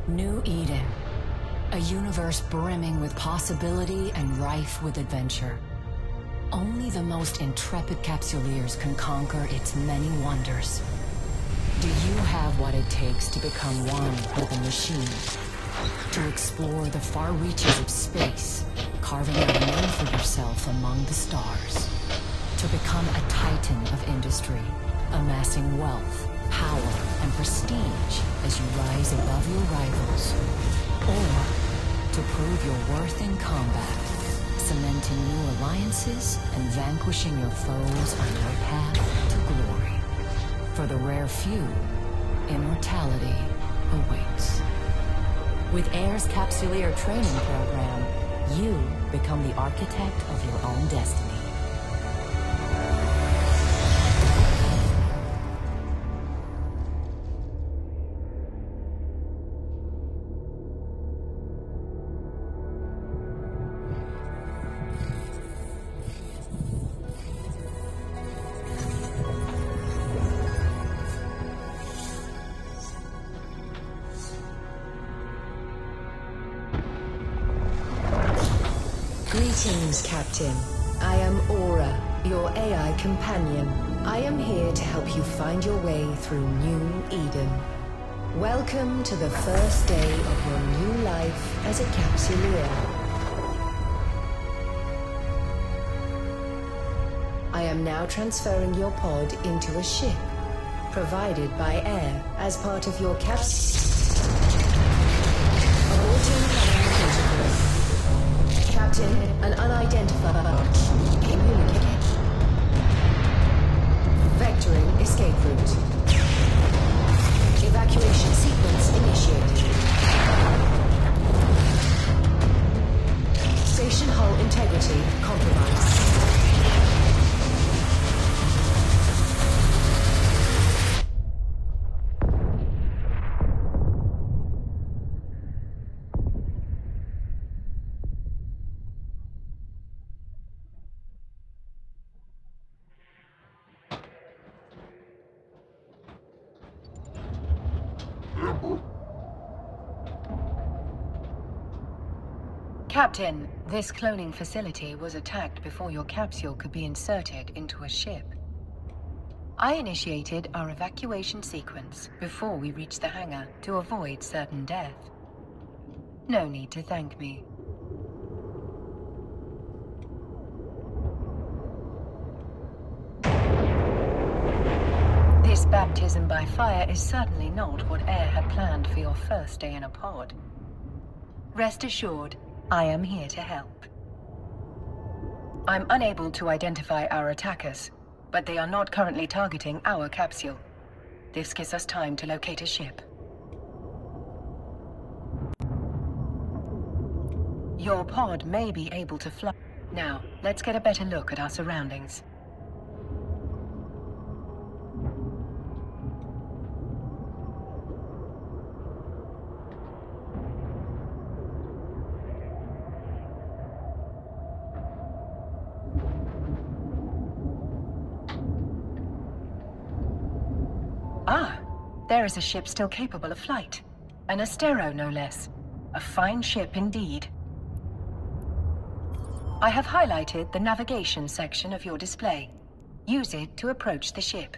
New Eden, a universe brimming with possibility and rife with adventure. Only the most intrepid capsuleers can conquer its many wonders. Do you have what it takes to become one with the machine? To explore the far reaches of space, carving out a name for yourself among the stars. To become a titan of industry, amassing wealth, power, and prestige as you rise above your rivals. Or to prove your worth in combat, cementing new alliances and vanquishing your foes on your path to glory. For the rare few, immortality awaits. With Air's Capsuleer training program, you become the architect of your own destiny. Greetings, Captain. I am Aura, your AI companion. I am here to help you find your way through New Eden. Welcome to the first day of your new life as a Capsuleer. I am now transferring your pod into a ship, provided by Air as part of your Captain, an unidentified communicate. Vectoring escape route. Evacuation sequence initiated. Station hull integrity compromised. Captain, this cloning facility was attacked before your capsule could be inserted into a ship. I initiated our evacuation sequence before we reached the hangar to avoid certain death. No need to thank me. This baptism by fire is certainly not what Air had planned for your first day in a pod. Rest assured, I am here to help. I'm unable to identify our attackers, but they are not currently targeting our capsule. This gives us time to locate a ship. Your pod may be able to fly. Now, let's get a better look at our surroundings. Ah, there is a ship still capable of flight. An Astero, no less. A fine ship indeed. I have highlighted the navigation section of your display. Use it to approach the ship.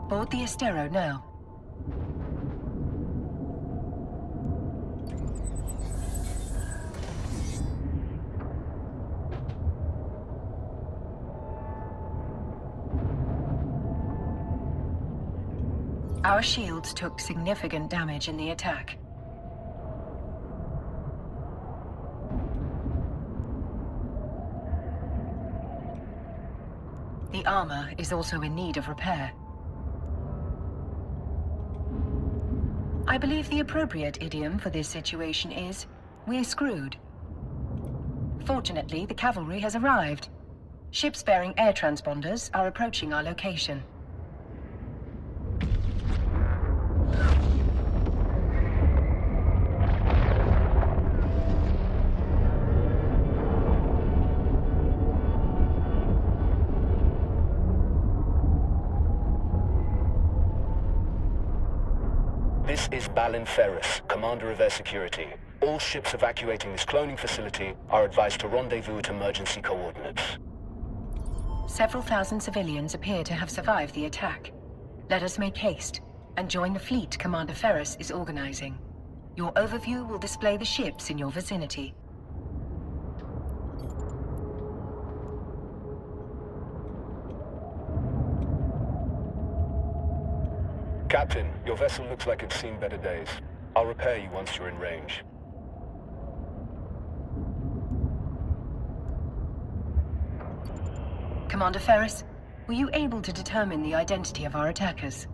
Board the Astero now. Our shields took significant damage in the attack. The armor is also in need of repair. I believe the appropriate idiom for this situation is, we're screwed. Fortunately, the cavalry has arrived. Ships bearing air transponders are approaching our location. This is Balin Ferris, Commander of Air Security. All ships evacuating this cloning facility are advised to rendezvous at emergency coordinates. Several thousand civilians appear to have survived the attack. Let us make haste and join the fleet Commander Ferris is organizing. Your overview will display the ships in your vicinity. Captain, your vessel looks like it's seen better days. I'll repair you once you're in range. Commander Ferris, were you able to determine the identity of our attackers?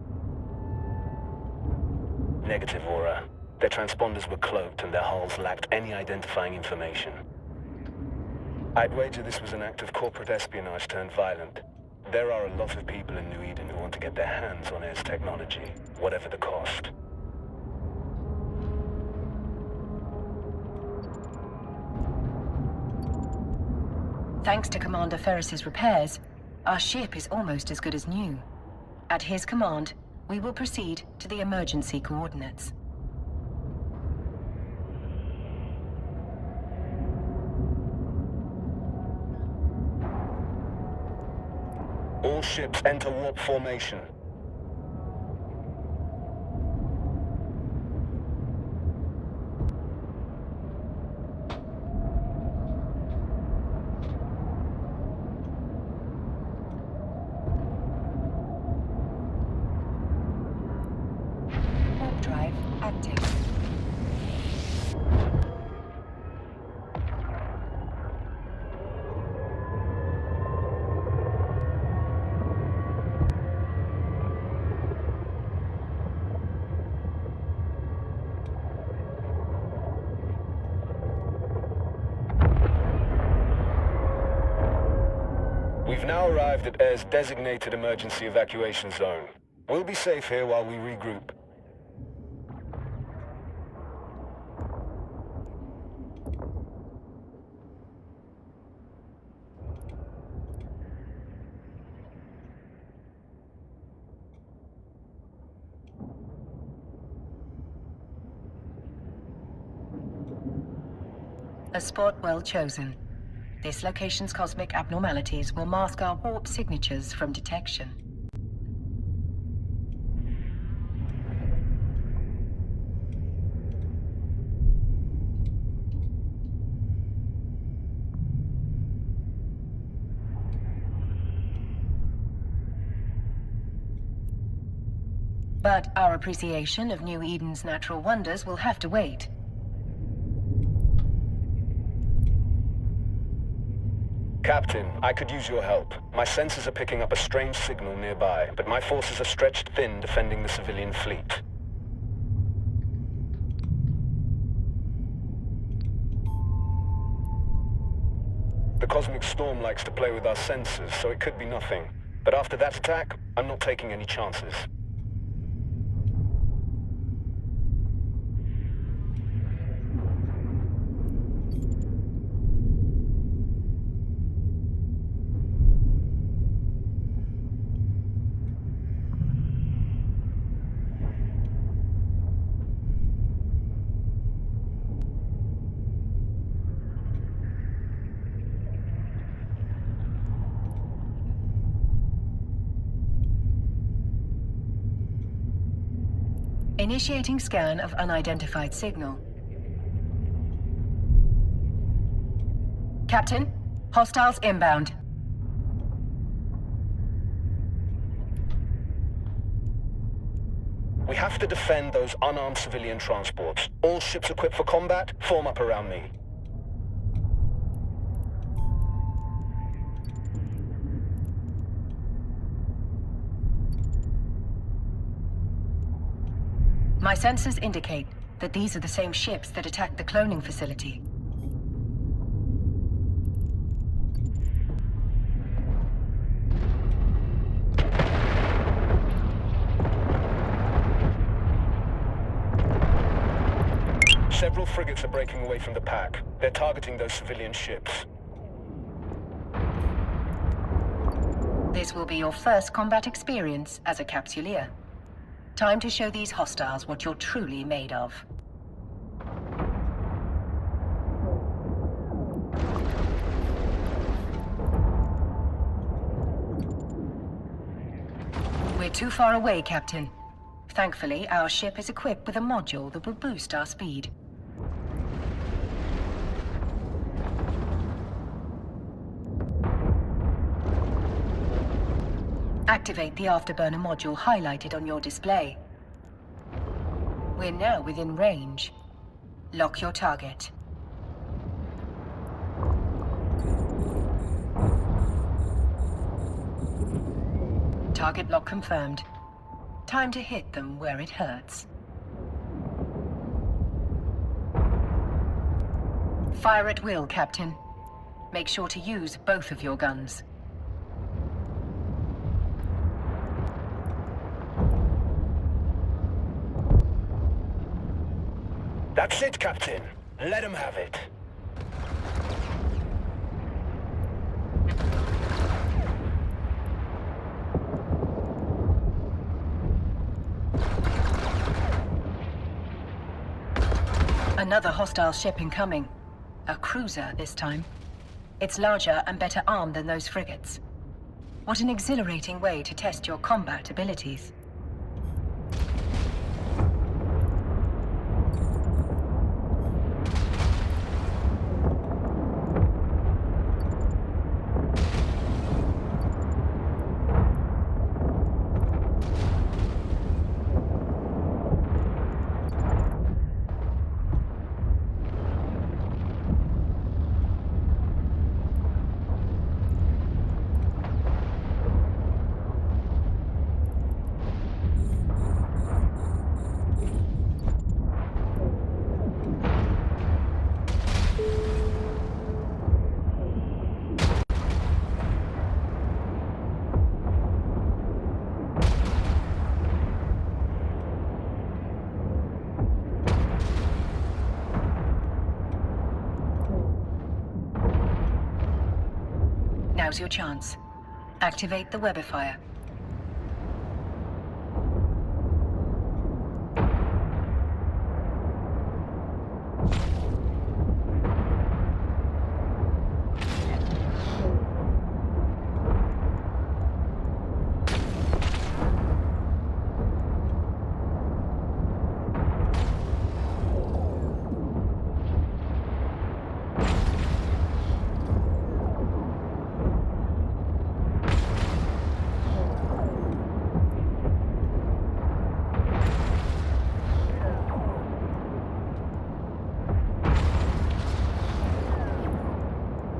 Negative, Aura. Their transponders were cloaked and their hulls lacked any identifying information. I'd wager this was an act of corporate espionage turned violent. There are a lot of people in New Eden who want to get their hands on Air's technology, whatever the cost. Thanks to Commander Ferris's repairs, our ship is almost as good as new. At his command, we will proceed to the emergency coordinates. All ships enter warp formation. Warp drive active. We've now arrived at Air's designated emergency evacuation zone. We'll be safe here while we regroup. A spot well chosen. This location's cosmic abnormalities will mask our warp signatures from detection. But our appreciation of New Eden's natural wonders will have to wait. Captain, I could use your help. My sensors are picking up a strange signal nearby, but my forces are stretched thin defending the civilian fleet. The cosmic storm likes to play with our sensors, so it could be nothing. But after that attack, I'm not taking any chances. Initiating scan of unidentified signal. Captain, hostiles inbound. We have to defend those unarmed civilian transports. All ships equipped for combat, form up around me. My sensors indicate that these are the same ships that attacked the cloning facility. Several frigates are breaking away from the pack. They're targeting those civilian ships. This will be your first combat experience as a Capsuleer. Time to show these hostiles what you're truly made of. We're too far away, Captain. Thankfully, our ship is equipped with a module that will boost our speed. Activate the afterburner module highlighted on your display. We're now within range. Lock your target. Target lock confirmed. Time to hit them where it hurts. Fire at will, Captain. Make sure to use both of your guns. That's it, Captain. Let him have it. Another hostile ship incoming. A cruiser this time. It's larger and better armed than those frigates. What an exhilarating way to test your combat abilities. Now's your chance. Activate the Webifier.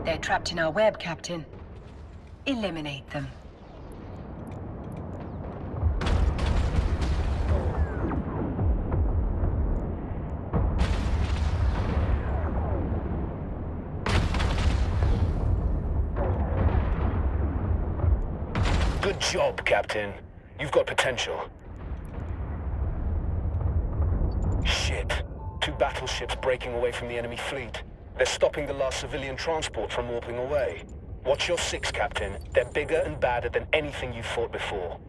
They're trapped in our web, Captain. Eliminate them. Good job, Captain. You've got potential. Shit. 2 battleships breaking away from the enemy fleet. They're stopping the last civilian transport from warping away. Watch your 6, Captain. They're bigger and badder than anything you've fought before.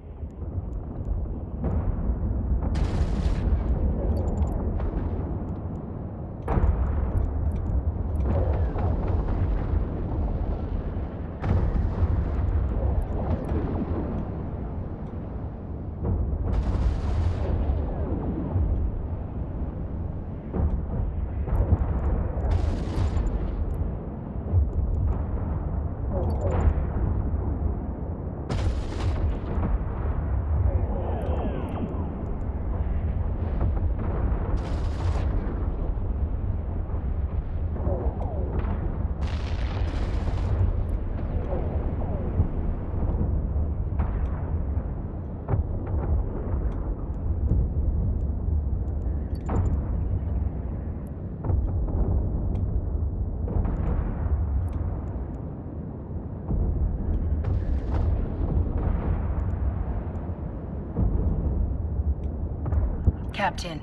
Captain,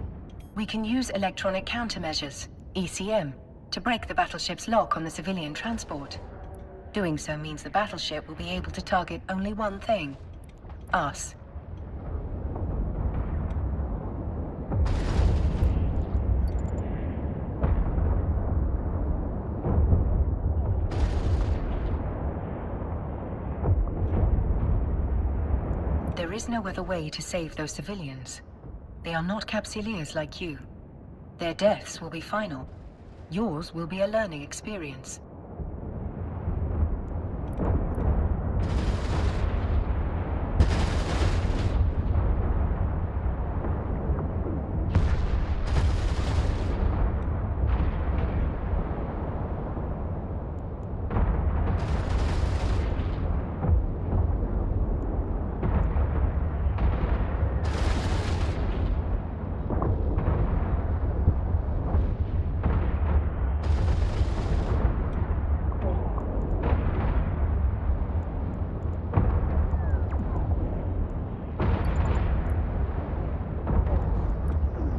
we can use electronic countermeasures, ECM, to break the battleship's lock on the civilian transport. Doing so means the battleship will be able to target only one thing: us. There is no other way to save those civilians. They are not Capsuleers like you. Their deaths will be final. Yours will be a learning experience.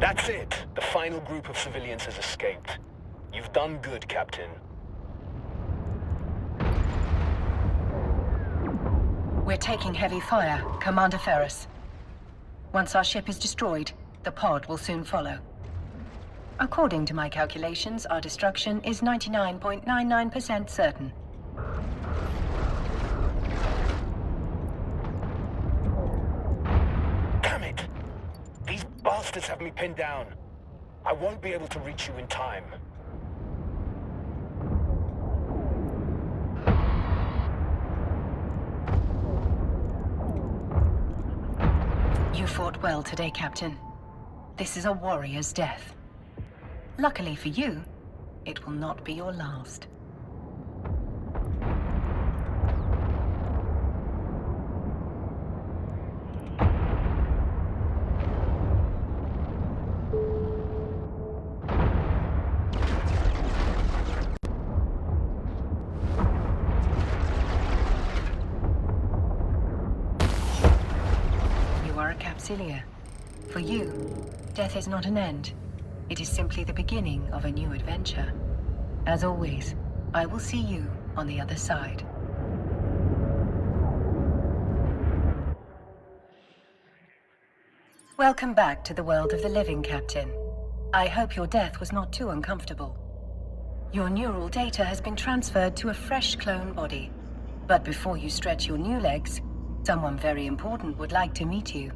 That's it. The final group of civilians has escaped. You've done good, Captain. We're taking heavy fire, Commander Ferris. Once our ship is destroyed, the pod will soon follow. According to my calculations, our destruction is 99.99% certain. Damn it! These bastards have me pinned down. I won't be able to reach you in time. You fought well today, Captain. This is a warrior's death. Luckily for you, it will not be your last. Capsilia. For you, death is not an end. It is simply the beginning of a new adventure. As always, I will see you on the other side. Welcome back to the world of the living, Captain. I hope your death was not too uncomfortable. Your neural data has been transferred to a fresh clone body. But before you stretch your new legs, someone very important would like to meet you.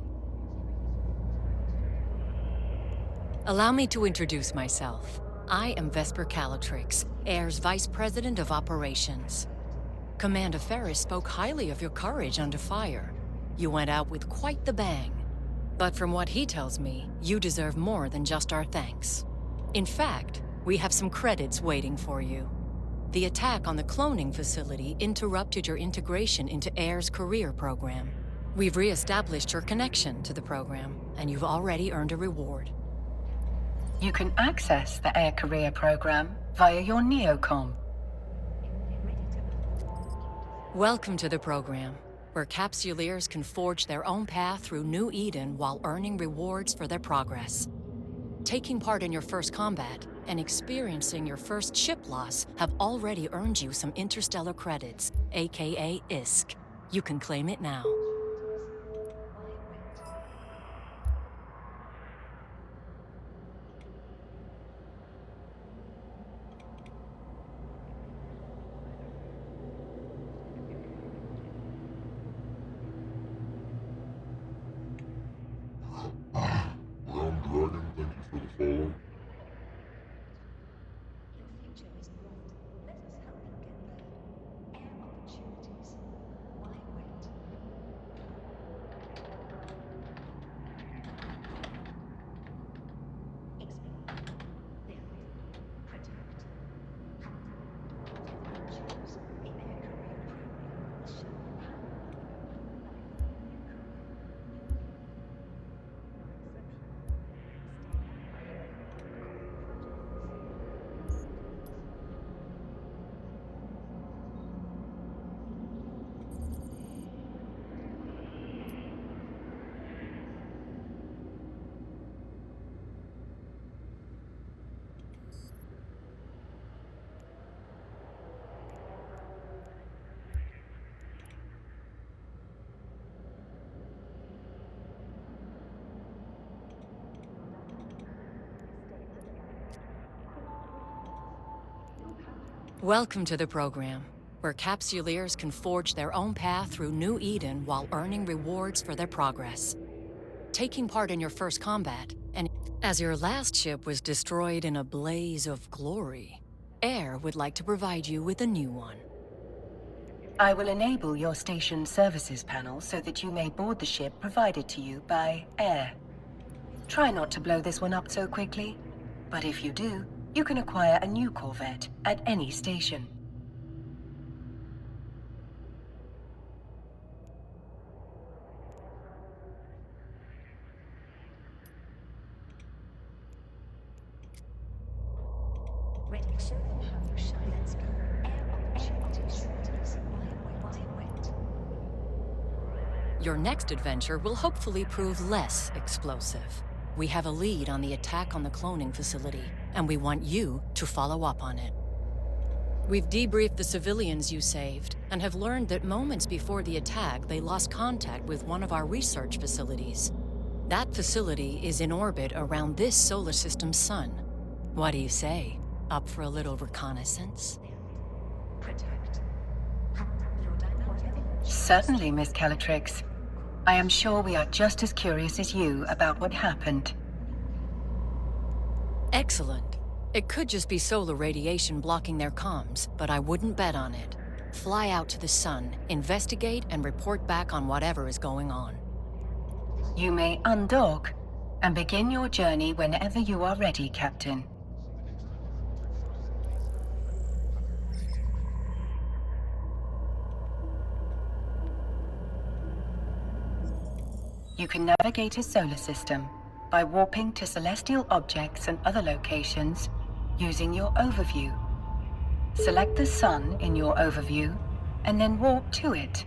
Allow me to introduce myself. I am Vesper Calatrix, Air's Vice President of Operations. Commander Ferris spoke highly of your courage under fire. You went out with quite the bang. But from what he tells me, you deserve more than just our thanks. In fact, we have some credits waiting for you. The attack on the cloning facility interrupted your integration into Air's career program. We've re-established your connection to the program, and you've already earned a reward. You can access the Air Career program via your Neocom. Welcome to the program, where Capsuleers can forge their own path through New Eden while earning rewards for their progress. Taking part in your first combat and experiencing your first ship loss have already earned you some interstellar credits, aka ISK. You can claim it now. Brown Dragon, thank you for the follow. Welcome to the program, where Capsuleers can forge their own path through New Eden while earning rewards for their progress. Taking part in your first combat, and as your last ship was destroyed in a blaze of glory, Air would like to provide you with a new one. I will enable your station services panel so that you may board the ship provided to you by Air. Try not to blow this one up so quickly, but if you do, you can acquire a new Corvette at any station. Your next adventure will hopefully prove less explosive. We have a lead on the attack on the cloning facility, and we want you to follow up on it. We've debriefed the civilians you saved, and have learned that moments before the attack, they lost contact with one of our research facilities. That facility is in orbit around this solar system's sun. What do you say? Up for a little reconnaissance? Certainly, Miss Calatrix. I am sure we are just as curious as you about what happened. Excellent. It could just be solar radiation blocking their comms, but I wouldn't bet on it. Fly out to the sun, investigate, and report back on whatever is going on. You may undock and begin your journey whenever you are ready, Captain. You can navigate a solar system by warping to celestial objects and other locations using your overview. Select the sun in your overview and then warp to it.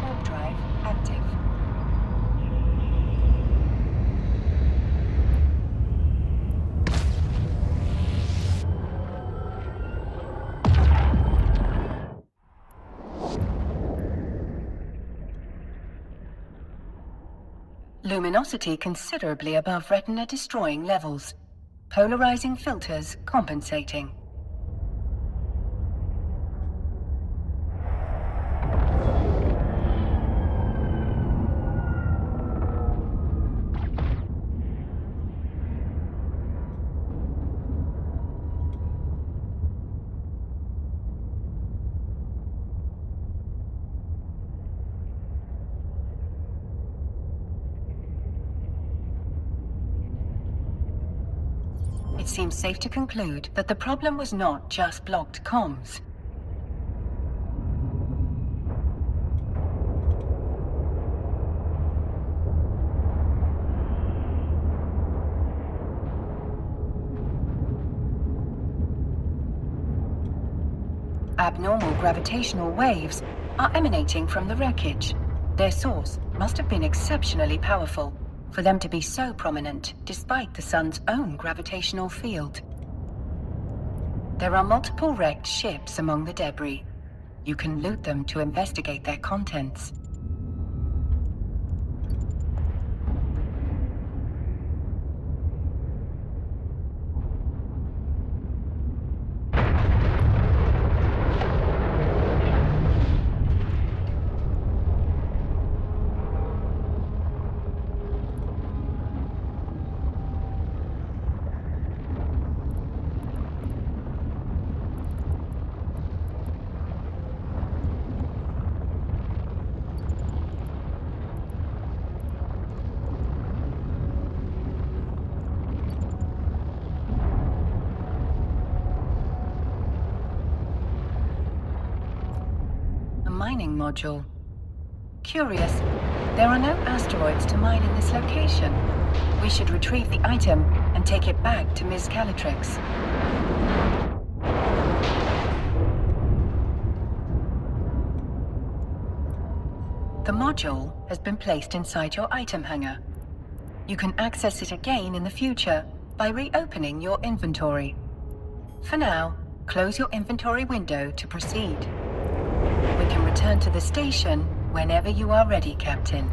Warp drive active. Luminosity considerably above retina-destroying levels. Polarizing filters compensating. It seems safe to conclude that the problem was not just blocked comms. Abnormal gravitational waves are emanating from the wreckage. Their source must have been exceptionally powerful for them to be so prominent despite the sun's own gravitational field. There are multiple wrecked ships among the debris. You can loot them to investigate their contents. Mining module. Curious, there are no asteroids to mine in this location. We should retrieve the item and take it back to Ms. Calatrix. The module has been placed inside your item hangar. You can access it again in the future by reopening your inventory. For now, close your inventory window to proceed. We can return to the station whenever you are ready, Captain.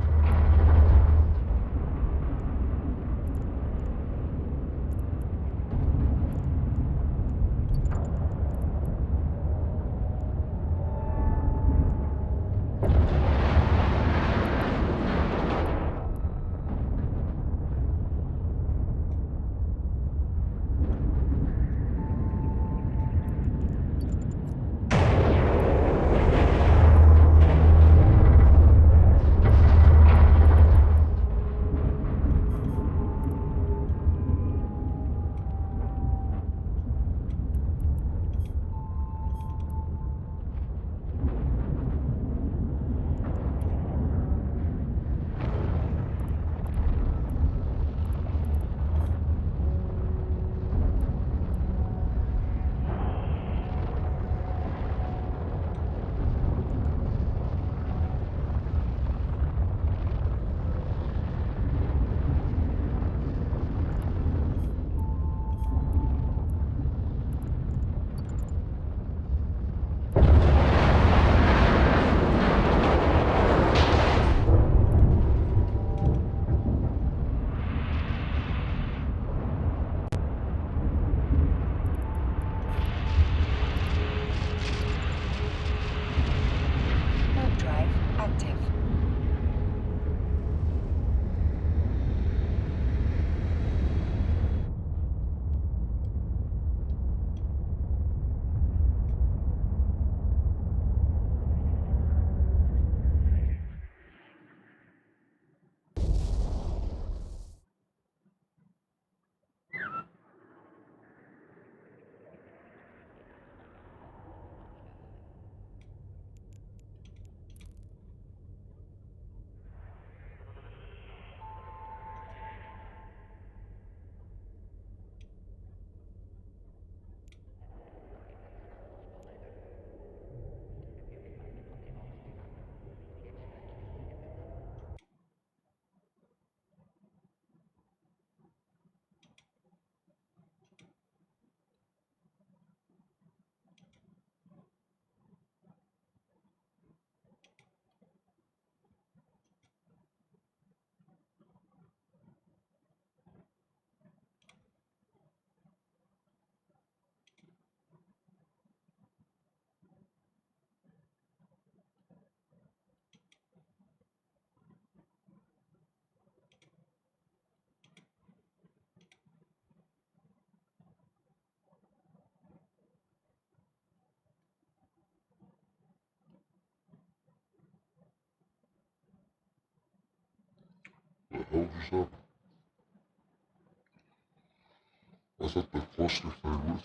hell just happened? I thought the cluster thing was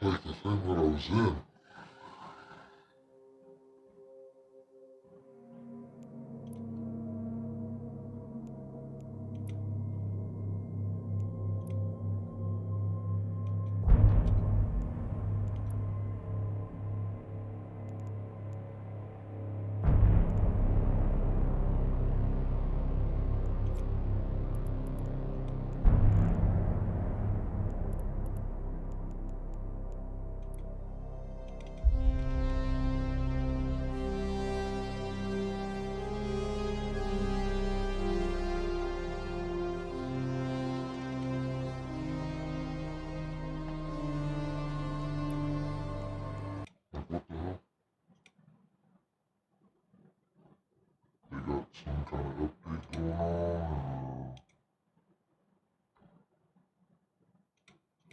like the thing that I was in. Like, what the hell? They got some kind of update going on,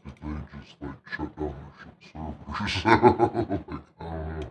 or did they just like shut down their ship servers? Like, I don't know.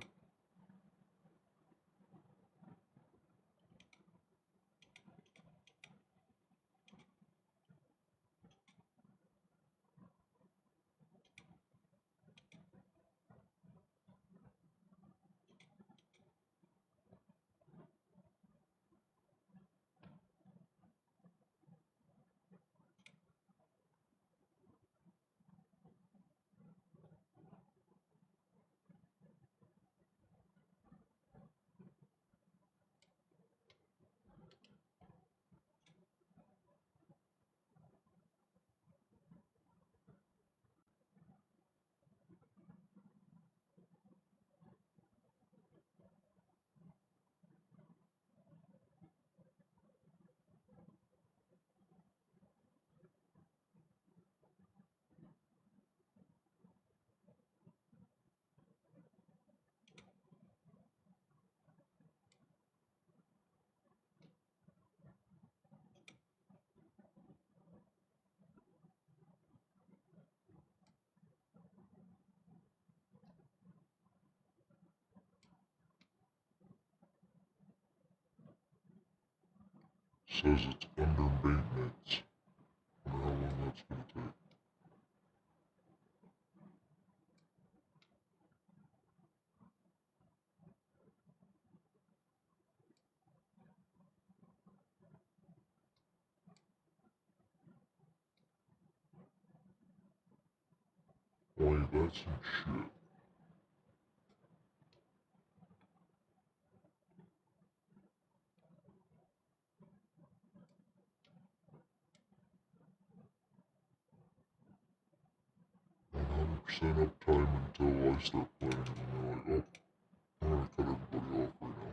Says it's under maintenance. I wonder how long that's gonna take. Wait, that's some shit. %, uptime until I start playing, and they're like, oh, I'm gonna cut everybody off right now.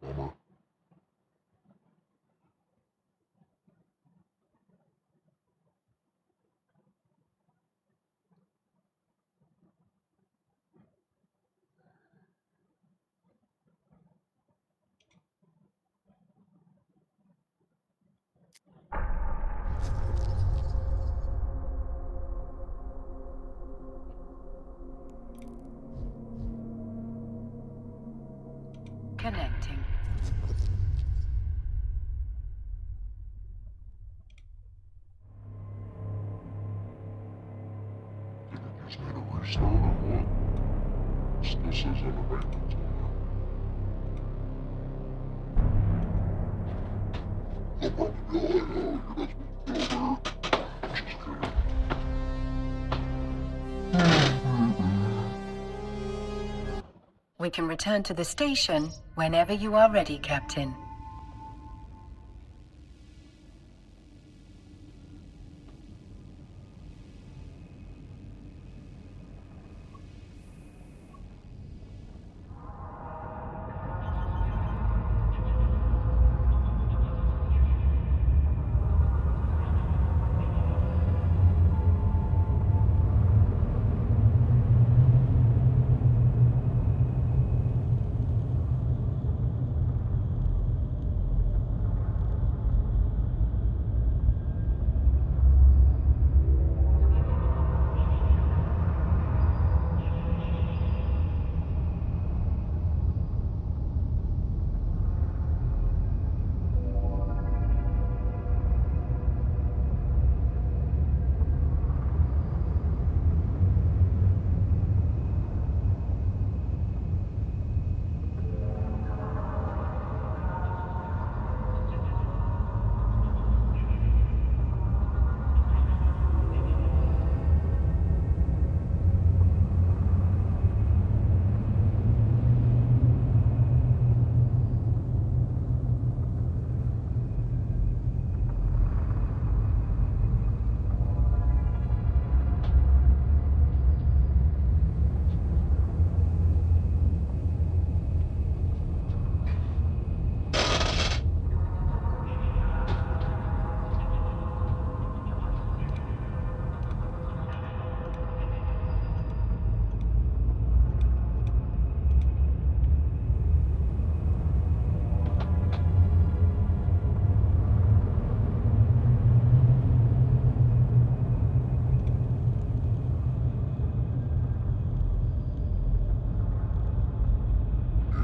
Bummer. Connecting. Did it just need a restart or what? It still says under maintenance on there. They'll probably be like, oh, you're not supposed to go there. Just kidding. We can return to the station whenever you are ready, Captain.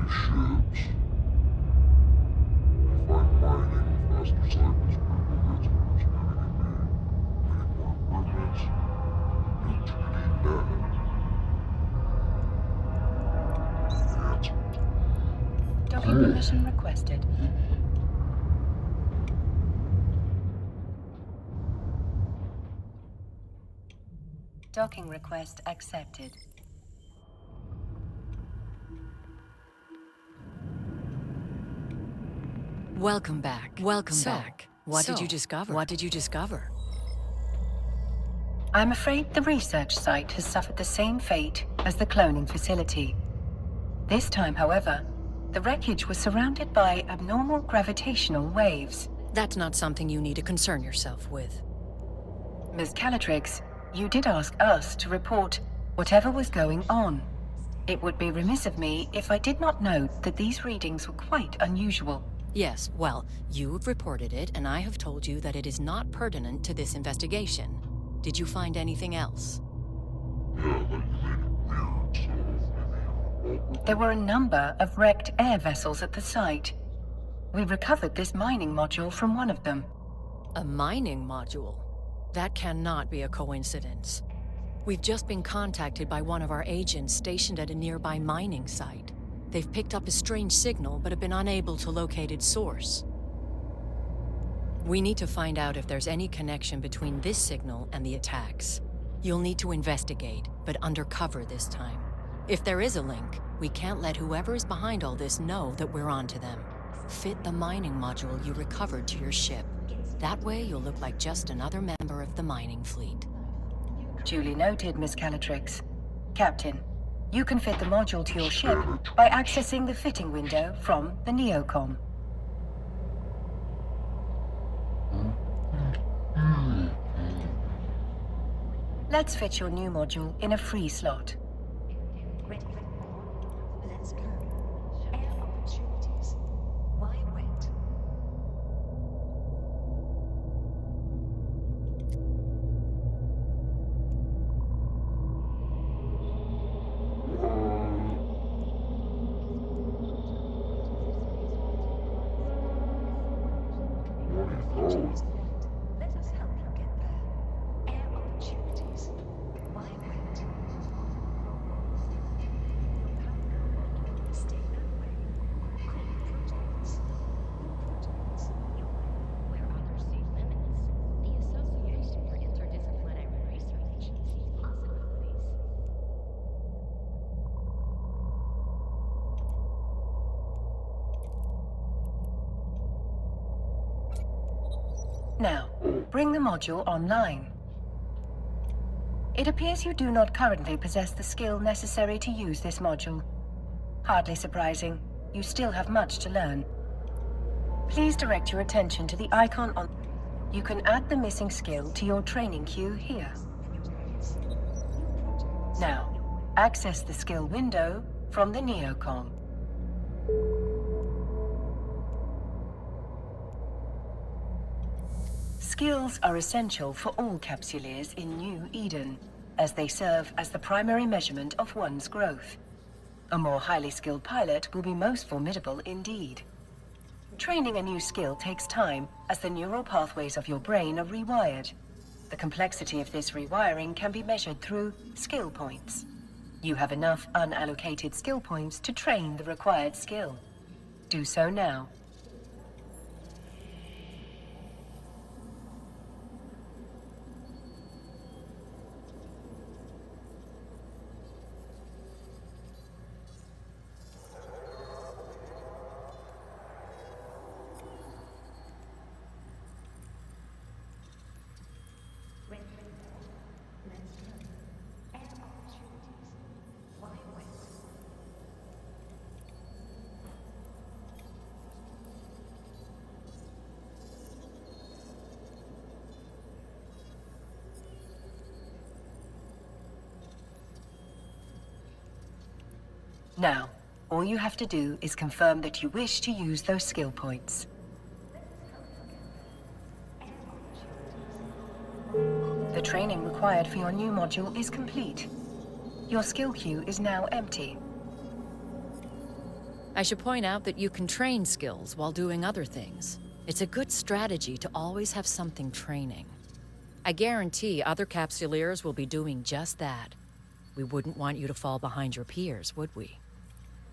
these ships. If I'm mining faster cycles per minute, it's gonna give me many more improvements. It's getting that. Answer. Docking permission requested. Docking request accepted. Welcome back. Welcome back. What did you discover? What did you discover? I'm afraid the research site has suffered the same fate as the cloning facility. This time, however, the wreckage was surrounded by abnormal gravitational waves. That's not something you need to concern yourself with. Ms. Calatrix, you did ask us to report whatever was going on. It would be remiss of me if I did not note that these readings were quite unusual. Yes, well, you've reported it, and I have told you that it is not pertinent to this investigation. Did you find anything else? Yeah, that you made it weird, so maybe you're There were a number of wrecked air vessels at the site. We recovered this mining module from one of them. A mining module? That cannot be a coincidence. We've just been contacted by one of our agents stationed at a nearby mining site. They've picked up a strange signal, but have been unable to locate its source. We need to find out if there's any connection between this signal and the attacks. You'll need to investigate, but undercover this time. If there is a link, we can't let whoever is behind all this know that we're onto them. Fit the mining module you recovered to your ship. That way, you'll look like just another member of the mining fleet. Duly noted, Miss Calatrix. Captain, you can fit the module to your ship by accessing the fitting window from the Neocom. Let's fit your new module in a free slot. Let's go. Air opportunities. Why wait? Let us help you get there. Air opportunities. Why wait? Stay that way. Call protocols. Protocols. Where others see limits, the Association for Interdisciplinary Research sees possibilities. Now, bring the module online. It appears you do not currently possess the skill necessary to use this module. Hardly surprising. You still have much to learn. Please direct your attention to the icon on... You can add the missing skill to your training queue here. Now, access the skill window from the Neocom. Skills are essential for all capsuleers in New Eden, as they serve as the primary measurement of one's growth. A more highly skilled pilot will be most formidable indeed. Training a new skill takes time, as the neural pathways of your brain are rewired. The complexity of this rewiring can be measured through skill points. You have enough unallocated skill points to train the required skill. Do so now. Now, all you have to do is confirm that you wish to use those skill points. The training required for your new module is complete. Your skill queue is now empty. I should point out that you can train skills while doing other things. It's a good strategy to always have something training. I guarantee other Capsuleers will be doing just that. We wouldn't want you to fall behind your peers, would we?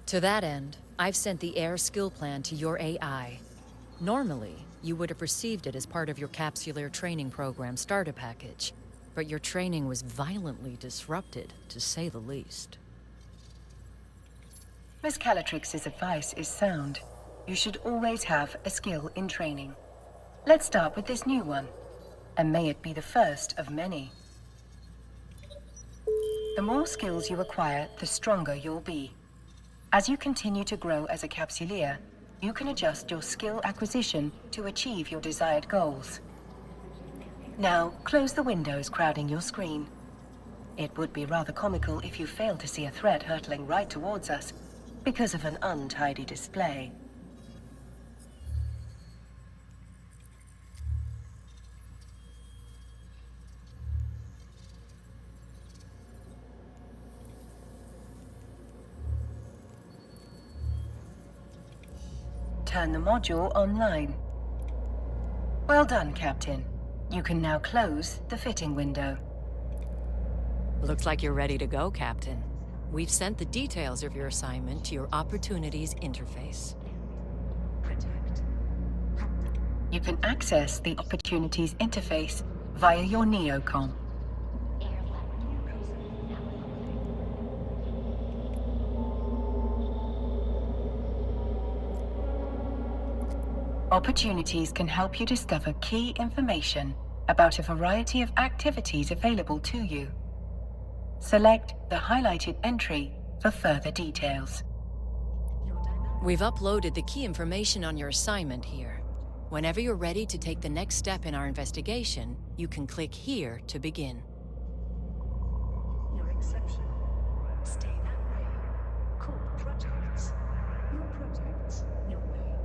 To that end, I've sent the Air skill plan to your AI. Normally, you would have received it as part of your Capsuleer training program starter package, but your training was violently disrupted, to say the least. Miss Calatrix's advice is sound. You should always have a skill in training. Let's start with this new one, and may it be the first of many. The more skills you acquire, the stronger you'll be. As you continue to grow as a Capsuleer, you can adjust your skill acquisition to achieve your desired goals. Now, close the windows crowding your screen. It would be rather comical if you failed to see a threat hurtling right towards us because of an untidy display. Turn the module online. Well done, Captain. You can now close the fitting window. Looks like you're ready to go, Captain. We've sent the details of your assignment to your Opportunities interface. You can access the Opportunities interface via your Neocom. Opportunities can help you discover key information about a variety of activities available to you. Select the highlighted entry for further details. We've uploaded the key information on your assignment here. Whenever you're ready to take the next step in our investigation, you can click here to begin. Your exception. Stay that way. Core projects. Your projects. Your way.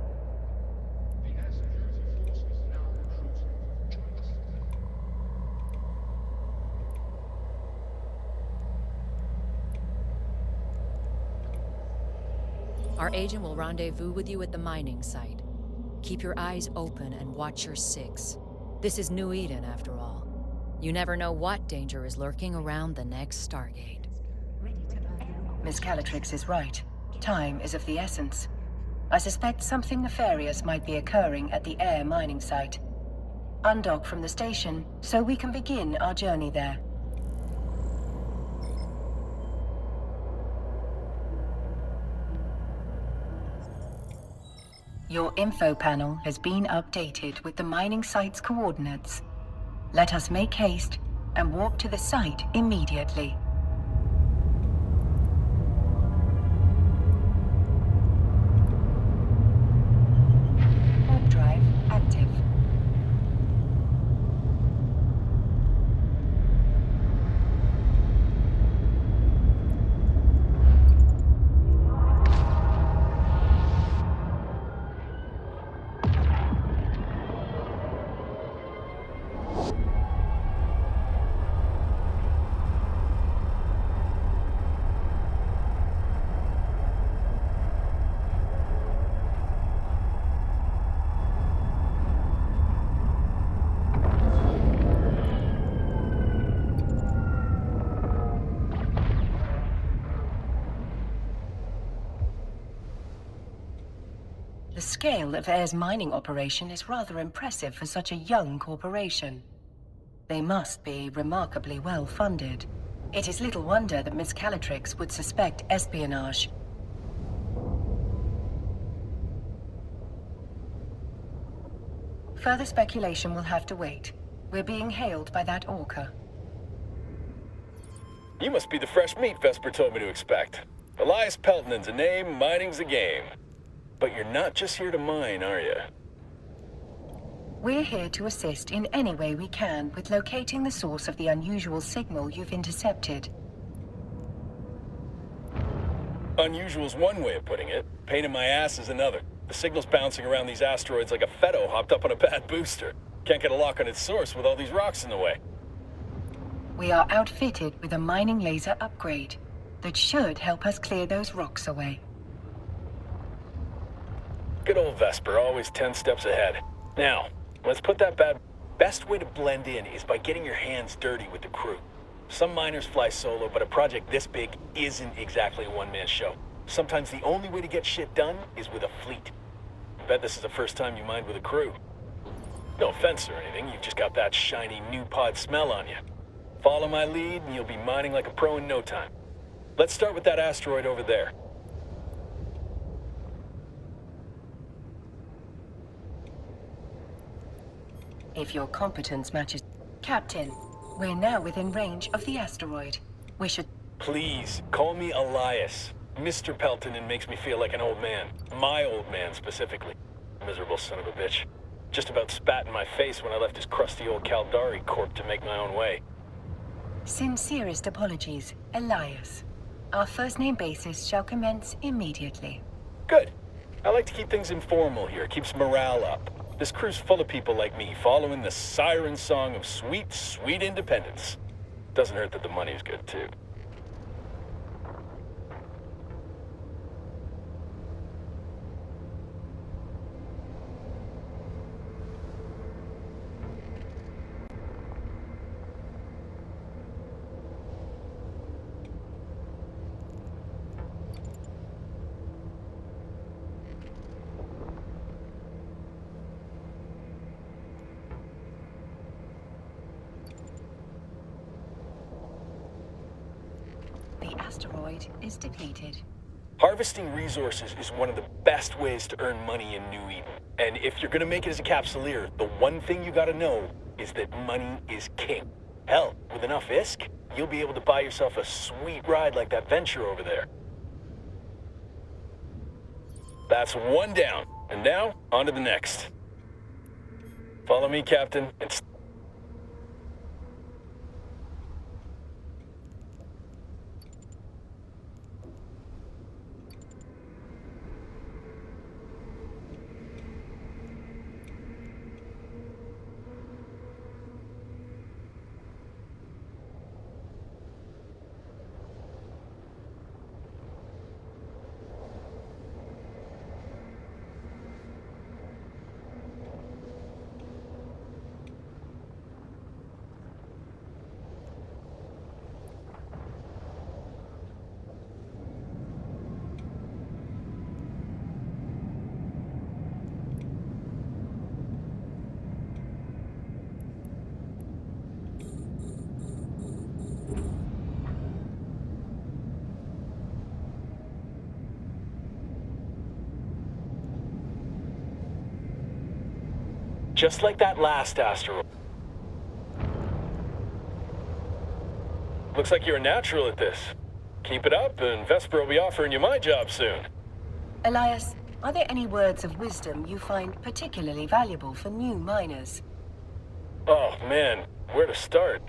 Our agent will rendezvous with you at the mining site. Keep your eyes open and watch your six. This is New Eden, after all. You never know what danger is lurking around the next Stargate. Miss Calatrix is right. Time is of the essence. I suspect something nefarious might be occurring at the Air mining site. Undock from the station so we can begin our journey there. Your info panel has been updated with the mining site's coordinates. Let us make haste and walk to the site immediately. Warp drive active. The scale of Air's mining operation is rather impressive for such a young corporation. They must be remarkably well funded. It is little wonder that Miss Calatrix would suspect espionage. Further speculation will have to wait. We're being hailed by that Orca. You must be the fresh meat Vesper told me to expect. Elias Peltonen's a name, mining's a game. But you're not just here to mine, are you? We're here to assist in any way we can with locating the source of the unusual signal you've intercepted. Unusual's one way of putting it. Pain in my ass is another. The signal's bouncing around these asteroids like a Fetto hopped up on a bad booster. Can't get a lock on its source with all these rocks in the way. We are outfitted with a mining laser upgrade that should help us clear those rocks away. Good old Vesper, always 10 steps ahead. Now, let's put that bad... Best way to blend in is by getting your hands dirty with the crew. Some miners fly solo, but a project this big isn't exactly a one-man show. Sometimes the only way to get shit done is with a fleet. I bet this is the first time you mined with a crew. No offense or anything, you've just got that shiny new pod smell on you. Follow my lead and you'll be mining like a pro in no time. Let's start with that asteroid over there. If your competence matches... Captain, we're now within range of the asteroid. We should... Please, call me Elias. Mr. Peltonen makes me feel like an old man. My old man, specifically. Miserable son of a bitch. Just about spat in my face when I left his crusty old Caldari corp to make my own way. Sincerest apologies, Elias. Our first name basis shall commence immediately. Good. I like to keep things informal here. Keeps morale up. This crew's full of people like me, following the siren song of sweet, sweet independence. Doesn't hurt that the money's good, too. The asteroid is depleted. Harvesting resources is one of the best ways to earn money in New Eden. And if you're gonna make it as a Capsuleer, the one thing you gotta know is that money is king. Hell, with enough ISK, you'll be able to buy yourself a sweet ride like that Venture over there. That's one down. And now, on to the next. Follow me, Captain, and... Just like that last asteroid. Looks like you're a natural at this. Keep it up, and Vesper will be offering you my job soon. Elias, are there any words of wisdom you find particularly valuable for new miners? Oh, man, where to start?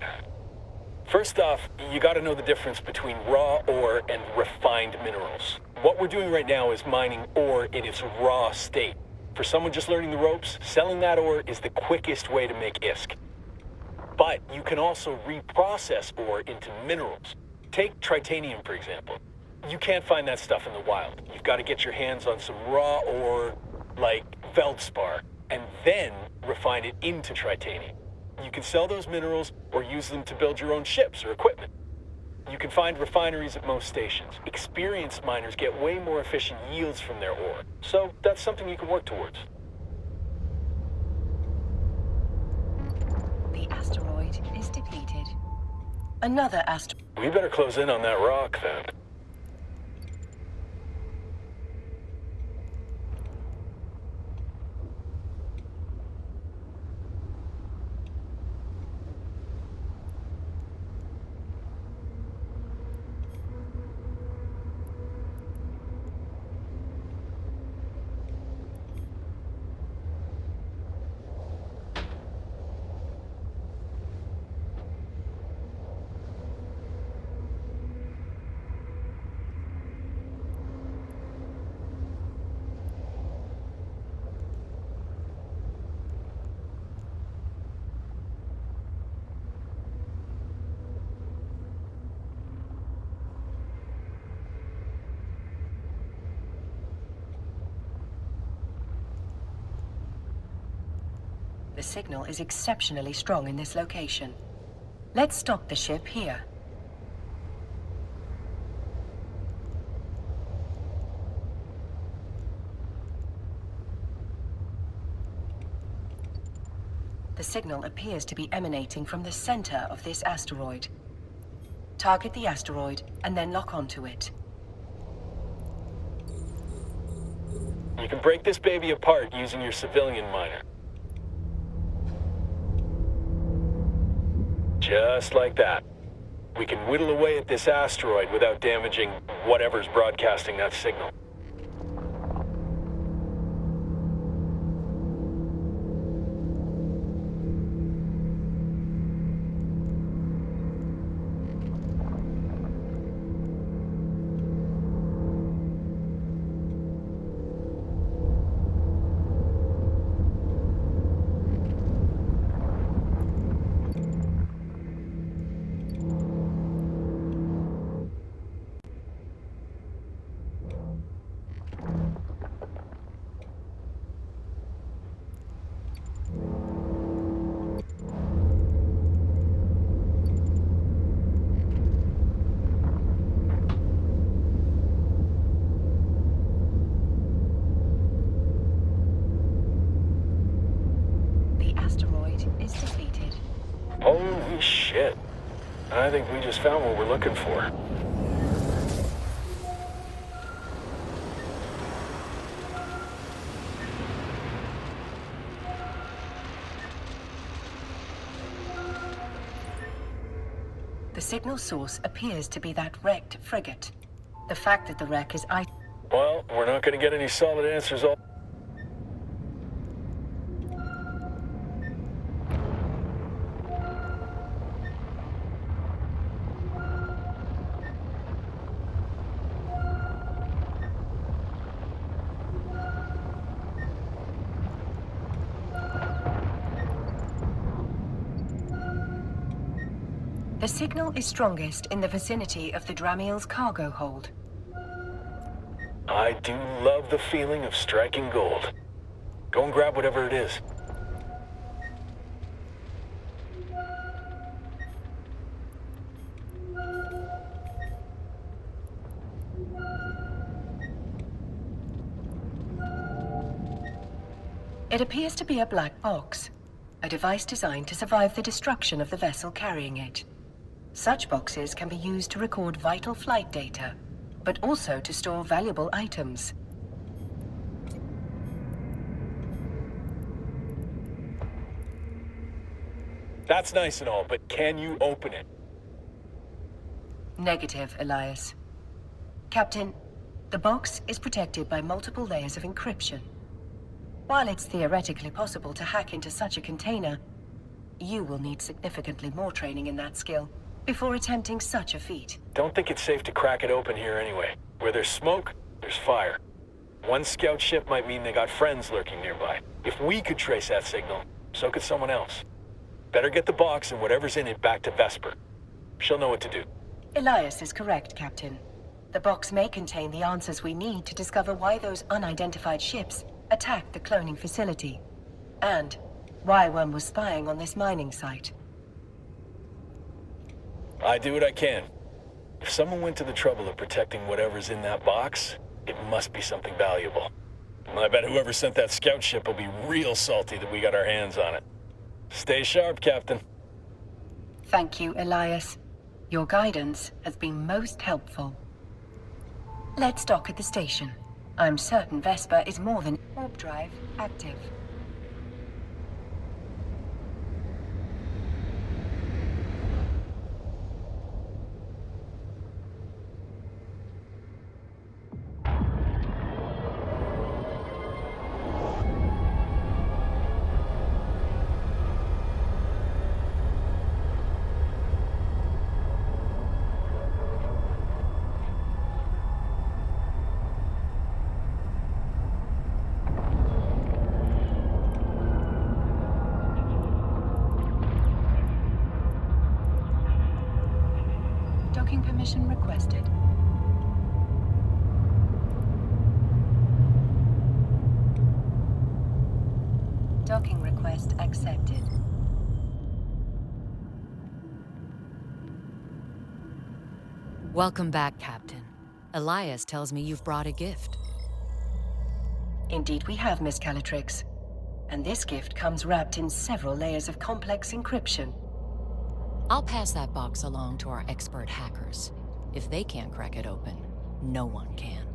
First off, you gotta know the difference between raw ore and refined minerals. What we're doing right now is mining ore in its raw state. For someone just learning the ropes, selling that ore is the quickest way to make ISK. But you can also reprocess ore into minerals. Take tritanium, for example. You can't find that stuff in the wild. You've got to get your hands on some raw ore, like feldspar, and then refine it into tritanium. You can sell those minerals or use them to build your own ships or equipment. You can find refineries at most stations. Experienced miners get way more efficient yields from their ore, so that's something you can work towards. The asteroid is depleted. Another asteroid... We better close in on that rock, then. The signal is exceptionally strong in this location. Let's stop the ship here. The signal appears to be emanating from the center of this asteroid. Target the asteroid and then lock onto it. You can break this baby apart using your civilian miner. Just like that. We can whittle away at this asteroid without damaging whatever's broadcasting that signal. Is defeated. Holy shit. I think we just found what we're looking for. The signal source appears to be that wrecked frigate. The fact that the wreck is Well, we're not going to get any solid answers all... The signal is strongest in the vicinity of the Dramiel's cargo hold. I do love the feeling of striking gold. Go and grab whatever it is. It appears to be a black box, a device designed to survive the destruction of the vessel carrying it. Such boxes can be used to record vital flight data, but also to store valuable items. That's nice and all, but can you open it? Negative, Elias. Captain, the box is protected by multiple layers of encryption. While it's theoretically possible to hack into such a container, you will need significantly more training in that skill before attempting such a feat. Don't think it's safe to crack it open here anyway. Where there's smoke, there's fire. One scout ship might mean they got friends lurking nearby. If we could trace that signal, so could someone else. Better get the box and whatever's in it back to Vesper. She'll know what to do. Elias is correct, Captain. The box may contain the answers we need to discover why those unidentified ships attacked the cloning facility, and why one was spying on this mining site. I do what I can. If someone went to the trouble of protecting whatever's in that box, it must be something valuable. And I bet whoever sent that scout ship will be real salty that we got our hands on it. Stay sharp, Captain. Thank you, Elias. Your guidance has been most helpful. Let's dock at the station. I'm certain Vesper is more than warp drive active. Docking permission requested. Docking request accepted. Welcome back, Captain. Elias tells me you've brought a gift. Indeed we have, Miss Calatrix. And this gift comes wrapped in several layers of complex encryption. I'll pass that box along to our expert hackers. If they can't crack it open, no one can.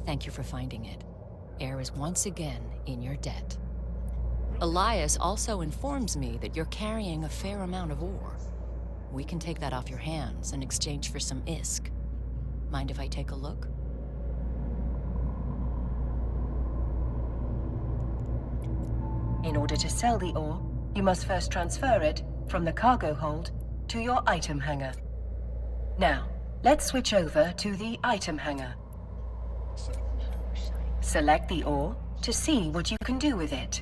Thank you for finding it. Air is once again in your debt. Elias also informs me that you're carrying a fair amount of ore. We can take that off your hands in exchange for some ISK. Mind if I take a look? In order to sell the ore, you must first transfer it from the cargo hold to your item hangar. Now, let's switch over to the item hangar. Select the ore to see what you can do with it.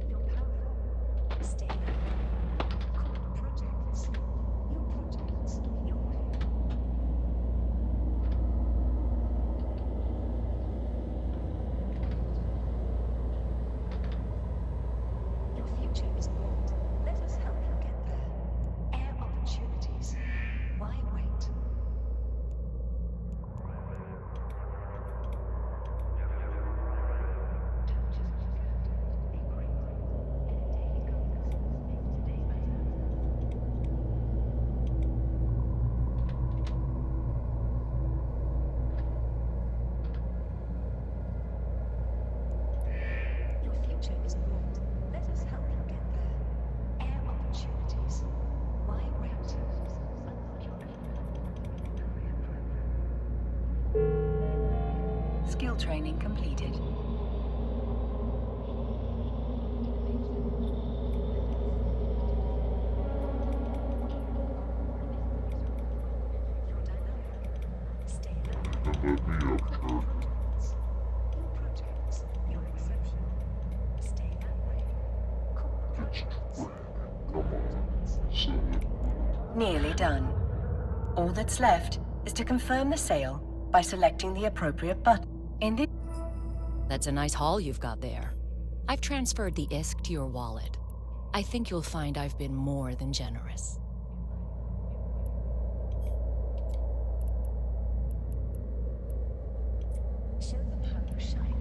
Your power. Stay there. Core projects. New projects. Your way. Your future is bright. Let us help you get there. Air opportunities. Why wait? Your future is bright. Let us help you get there. Air opportunities. Why wait? Skill training completed. Your dynamic. Stay there. And let me up there. New projects. Your exception. Stay that way. Core It's projects. great. Come on. Sell it. Nearly done. All that's left is to confirm the sale by selecting the appropriate button. In the That's a nice haul you've got there. I've transferred the ISK to your wallet. I think you'll find I've been more than generous. Show them how you shine.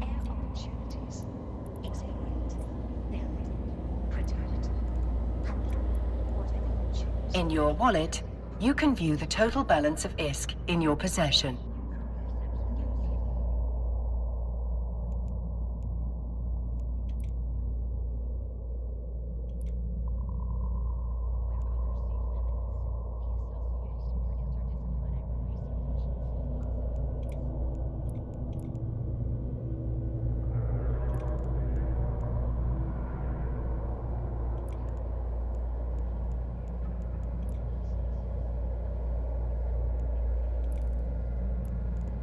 Air opportunities. Exhilarate. Narrate. Protect. Humble. Whatever you choose. In your wallet, you can view the total balance of ISK in your possession.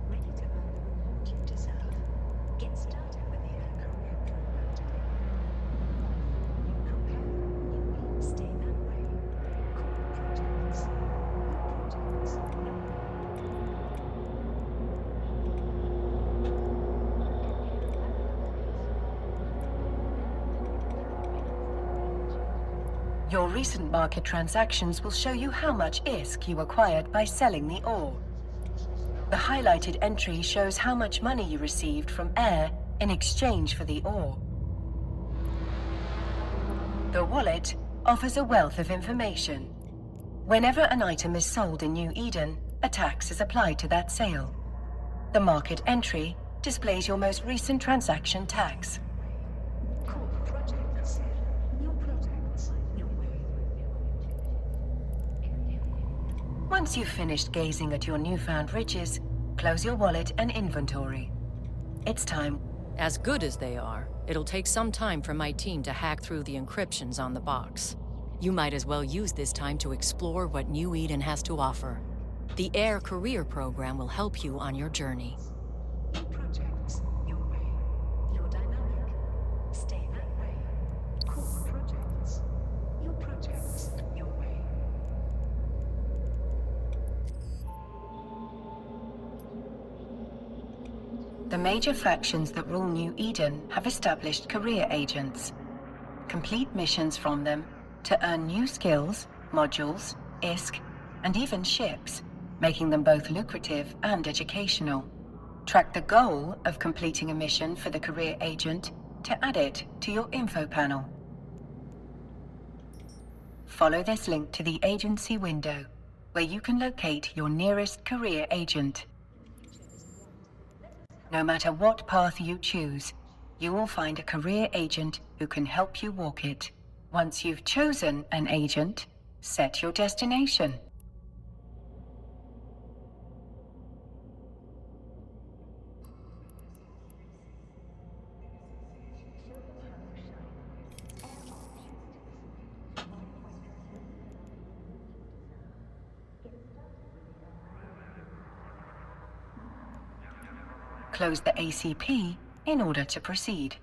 Ready to earn the reward you deserve. Get started with the Air Career Program today. Prepare. Stay that way. Core projects. New projects. Your recent market transactions will show you how much ISK you acquired by selling the ore. The highlighted entry shows how much money you received from Air in exchange for the ore. The wallet offers a wealth of information. Whenever an item is sold in New Eden, a tax is applied to that sale. The market entry displays your most recent transaction tax. Core projects. New projects. Your way. Once you've finished gazing at your newfound riches, close your wallet and inventory. It's time. As good as they are, it'll take some time for my team to hack through the encryptions on the box. You might as well use this time to explore what New Eden has to offer. The AIR Career Program will help you on your journey. Your projects, your way. You're dynamic. Stay that way. Core projects. Your projects, your way. The major factions that rule New Eden have established career agents. Complete missions from them to earn new skills, modules, ISK, and even ships, making them both lucrative and educational. Track the goal of completing a mission for the career agent to add it to your info panel. Follow this link to the agency window, where you can locate your nearest career agent. No matter what path you choose, you will find a career agent who can help you walk it. Once you've chosen an agent, set your destination. Close the ACP in order to proceed.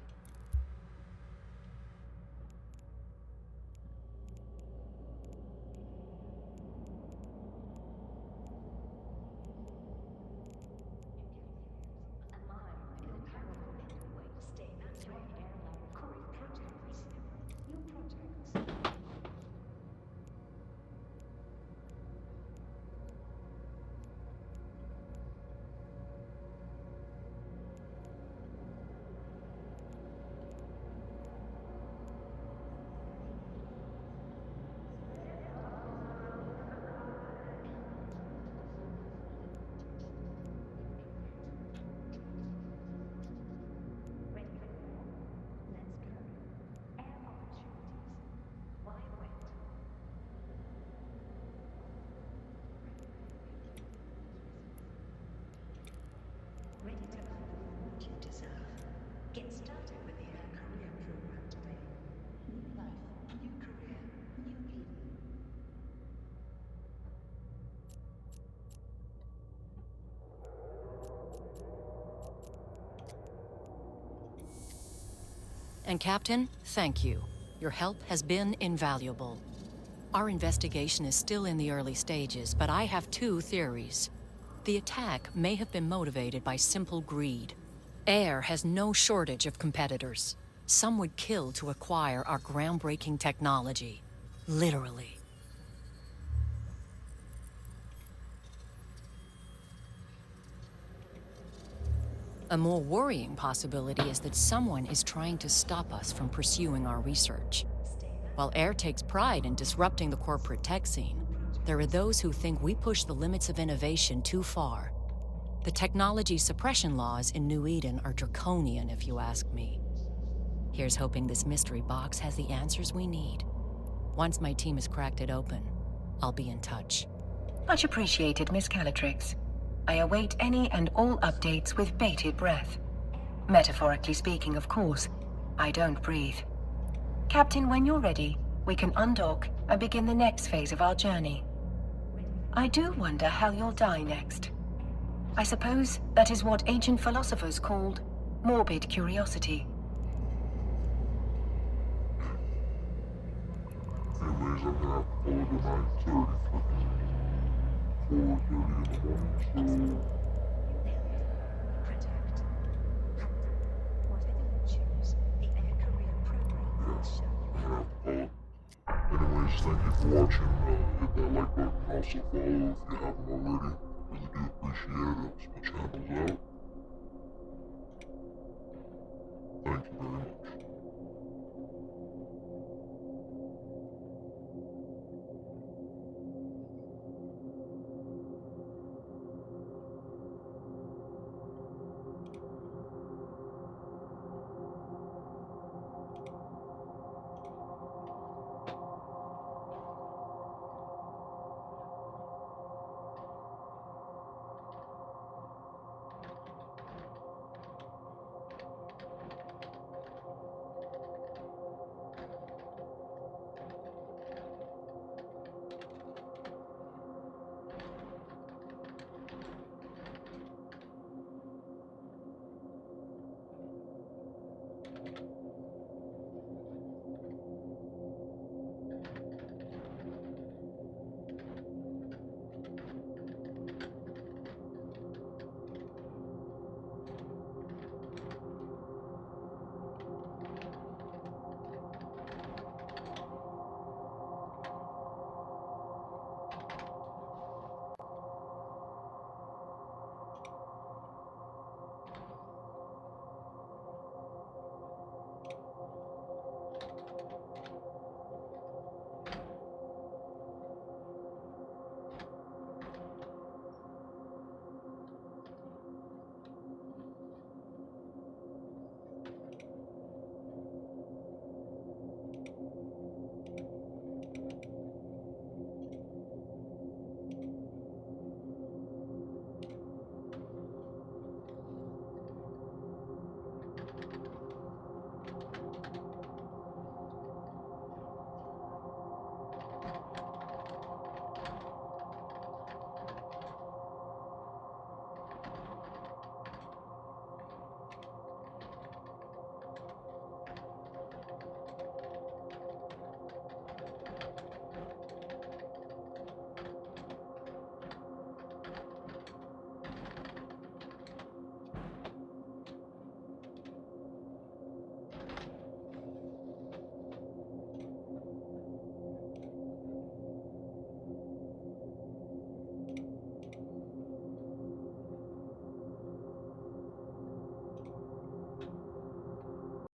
Ready to earn what you deserve. Get started with the Air Career Program today. New life, new career, new Eden. And Captain, thank you. Your help has been invaluable. Our investigation is still in the early stages, but I have two theories. The attack may have been motivated by simple greed. AIR has no shortage of competitors. Some would kill to acquire our groundbreaking technology. Literally. A more worrying possibility is that someone is trying to stop us from pursuing our research. While AIR takes pride in disrupting the corporate tech scene, there are those who think we push the limits of innovation too far. The technology suppression laws in New Eden are draconian, if you ask me. Here's hoping this mystery box has the answers we need. Once my team has cracked it open, I'll be in touch. Much appreciated, Miss Calatrix. I await any and all updates with bated breath. Metaphorically speaking, of course. I don't breathe. Captain, when you're ready, we can undock and begin the next phase of our journey. I do wonder how you'll die next. I suppose that is what ancient philosophers called morbid curiosity. Anyways, I'm gonna have to follow the 9:30 for 4:30 in the morning, Protect. Whatever you choose, the Air Career Program will show you how. Anyways, thank you for watching. Hit that like button and also follow if you haven't already. Really do appreciate it. Helps my channels out. Thank you very much.